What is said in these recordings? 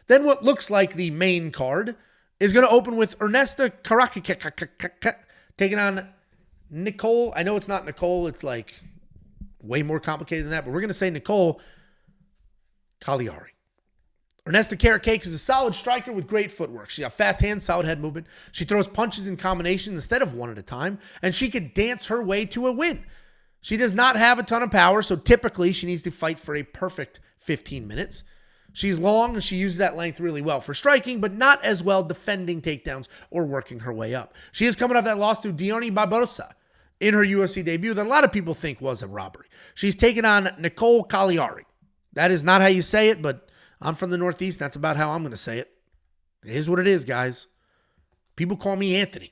Then what looks like the main card is going to open with Ernesta Kareckaite taking on Nicolle. I know it's not Nicolle. It's like way more complicated than that, but we're going to say Nicolle Caliari. Ernesta Kareckaite is a solid striker with great footwork. She's got fast hands, solid head movement. She throws punches in combination instead of one at a time, and she could dance her way to a win. She does not have a ton of power, so typically she needs to fight for a perfect 15 minutes. She's long, and she uses that length really well for striking, but not as well defending takedowns or working her way up. She is coming off that loss to Diony Barbosa in her UFC debut that a lot of people think was a robbery. She's taking on Nicolle Caliari. That is not how you say it, but I'm from the Northeast. That's about how I'm going to say it. It is what it is, guys. People call me Anthony.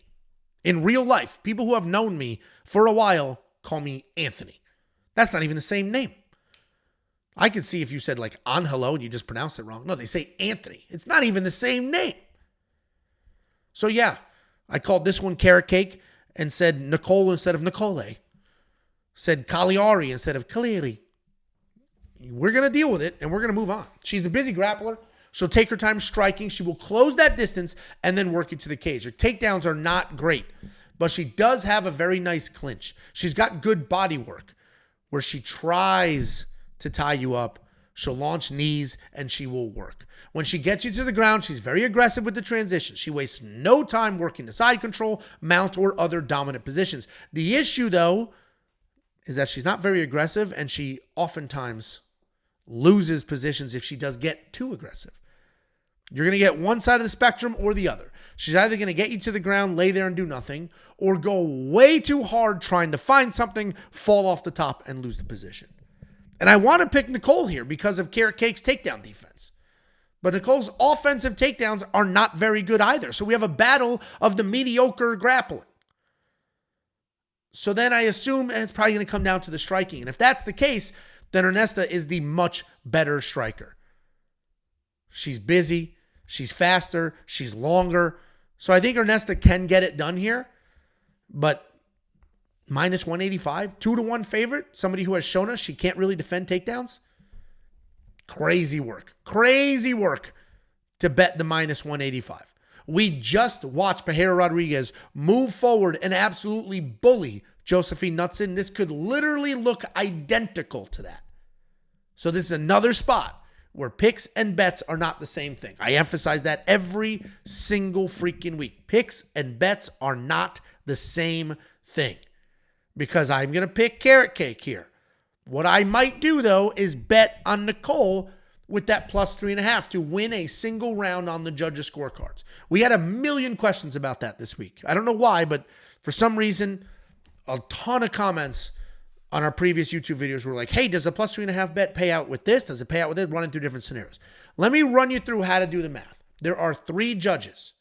In real life, people who have known me for a while call me Anthony. That's not even the same name. I could see if you said like Angelo and you just pronounced it wrong. No, they say Anthony. It's not even the same name. So yeah, I called this one carrot cake and said Nicolle instead of Nicolle. Said Caliari instead of Caliari. We're going to deal with it, and we're going to move on. She's a busy grappler. She'll take her time striking. She will close that distance and then work you to the cage. Her takedowns are not great, but she does have a very nice clinch. She's got good body work where she tries to tie you up. She'll launch knees, and she will work. When she gets you to the ground, she's very aggressive with the transition. She wastes no time working the side control, mount, or other dominant positions. The issue, though, is that she's not very aggressive, and she oftentimes loses positions if she does get too aggressive. You're going to get one side of the spectrum or the other. She's either going to get you to the ground, lay there and do nothing, or go way too hard trying to find something, fall off the top, and lose the position. And I want to pick Nicolle here because of Kareckaite's takedown defense. But Nicolle's offensive takedowns are not very good either. So we have a battle of the mediocre grappling. So then I assume it's probably going to come down to the striking. And if that's the case, then Ernesta is the much better striker. She's busy. She's faster. She's longer. So I think Ernesta can get it done here. But minus 185, 2-1 favorite, somebody who has shown us she can't really defend takedowns. Crazy work. Crazy work to bet the minus 185. We just watched Pereira Rodriguez move forward and absolutely bully Josephine Knudsen. This could literally look identical to that. So this is another spot where picks and bets are not the same thing. I emphasize that every single freaking week. Picks and bets are not the same thing because I'm going to pick carrot cake here. What I might do, though, is bet on Nicolle with that plus 3.5 to win a single round on the judges' scorecards. We had a million questions about that this week. I don't know why, but for some reason, a ton of comments on our previous YouTube videos were like, hey, does the plus 3.5 bet pay out with this? Does it pay out with it? Running through different scenarios. Let me run you through how to do the math. There are 3 judges,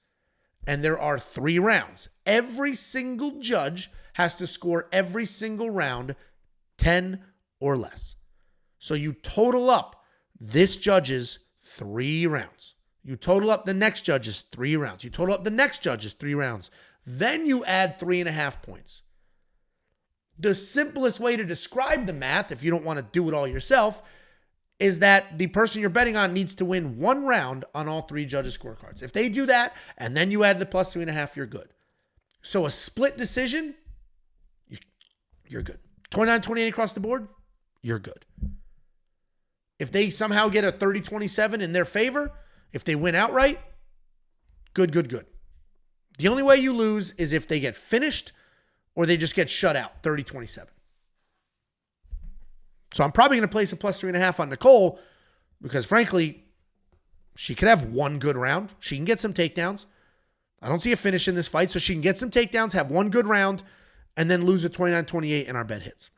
and there are 3 rounds. Every single judge has to score every single round 10 or less. So you total up this judge's 3 rounds. You total up the next judge's 3 rounds. You total up the next judge's 3 rounds. Then you add 3.5 points. The simplest way to describe the math, if you don't want to do it all yourself, is that the person you're betting on needs to win 1 round on all 3 judges' scorecards. If they do that, and then you add the plus 3.5, you're good. So a split decision, you're good. 29-28 across the board, you're good. If they somehow get a 30-27 in their favor, if they win outright, good. The only way you lose is if they get finished or they just get shut out, 30-27. So I'm probably going to place a plus 3.5 on Nicolle because, frankly, she could have 1 good round. She can get some takedowns. I don't see a finish in this fight, so she can get some takedowns, have 1 good round, and then lose a 29-28 and our bet hits.